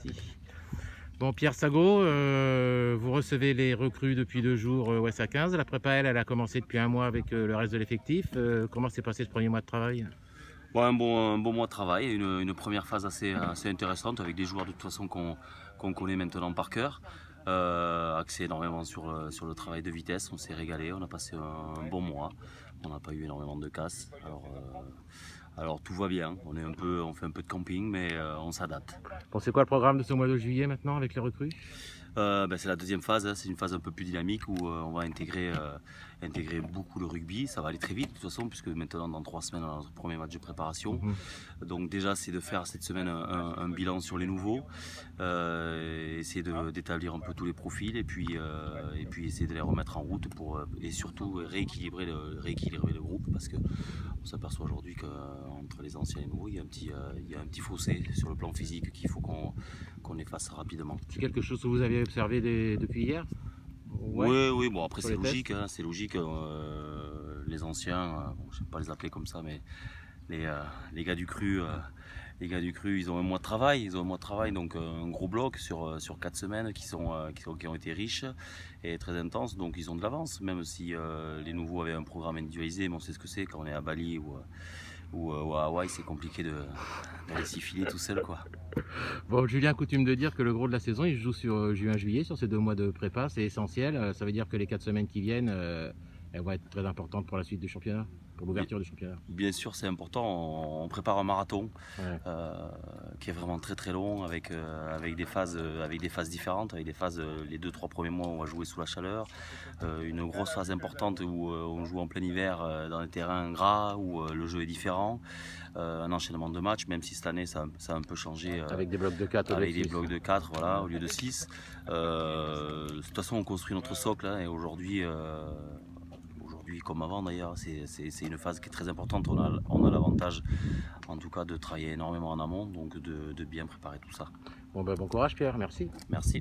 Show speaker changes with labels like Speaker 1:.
Speaker 1: parti. Bon, Pierre Sagot, vous recevez les recrues depuis 2 jours au SA15. La prépa, elle a commencé depuis 1 mois avec le reste de l'effectif. Comment s'est passé ce premier mois de travail?
Speaker 2: Ouais, un bon mois de travail, une première phase assez intéressante avec des joueurs de toute façon qu'on connaît maintenant par cœur. Axé énormément sur le travail de vitesse, on s'est régalé, on a passé un bon mois, on n'a pas eu énormément de casse. Alors tout va bien, on fait un peu de camping mais on s'adapte.
Speaker 1: Bon, c'est quoi le programme de ce mois de juillet maintenant avec les recrues?
Speaker 2: C'est la deuxième phase, hein. C'est une phase un peu plus dynamique où on va intégrer beaucoup le rugby. Ça va aller très vite de toute façon puisque maintenant dans 3 semaines on a notre premier match de préparation. Donc déjà c'est de faire cette semaine un bilan sur les nouveaux, essayer d'établir un peu tous les profils et puis essayer de les remettre en route et surtout rééquilibrer le groupe parce que on s'aperçoit aujourd'hui qu'entre les anciens et les nouveaux il y a un petit fossé sur le plan physique qu'il faut qu'on efface rapidement.
Speaker 1: C'est quelque chose que vous avez observé depuis hier? Ouais.
Speaker 2: Oui, bon après
Speaker 1: Sur
Speaker 2: c'est
Speaker 1: les tests.
Speaker 2: logique, hein, c'est logique. Les anciens, bon, je ne vais pas les appeler comme ça, mais les gars du cru, ils ont un mois de travail, donc un gros bloc sur 4 semaines qui ont été riches et très intenses, donc ils ont de l'avance, même si les nouveaux avaient un programme individualisé, mais on sait ce que c'est quand on est à Bali ou à Hawaï, c'est compliqué d'aller s'y filer tout seul, quoi.
Speaker 1: Bon, Julien a coutume de dire que le gros de la saison, il se joue sur juin-juillet, sur ces 2 mois de prépa, c'est essentiel. Ça veut dire que les 4 semaines qui viennent, elles vont être très importantes pour la suite du championnat, pour l'ouverture du championnat.
Speaker 2: Bien sûr, c'est important. On prépare un marathon qui est vraiment très très long avec des phases différentes, avec des phases les 2-3 premiers mois où on va jouer sous la chaleur, une grosse phase importante où on joue en plein hiver dans des terrains gras où le jeu est différent, un enchaînement de matchs, même si cette année ça a un peu changé
Speaker 1: avec des blocs de 4
Speaker 2: avec des blocs de 4 voilà, au lieu de 6. De toute façon on construit notre socle, hein, et aujourd'hui comme avant d'ailleurs, c'est une phase qui est très importante. On a l'avantage en tout cas de travailler énormément en amont, donc de bien préparer tout ça.
Speaker 1: Bon, ben, bon courage Pierre, merci.
Speaker 2: Merci.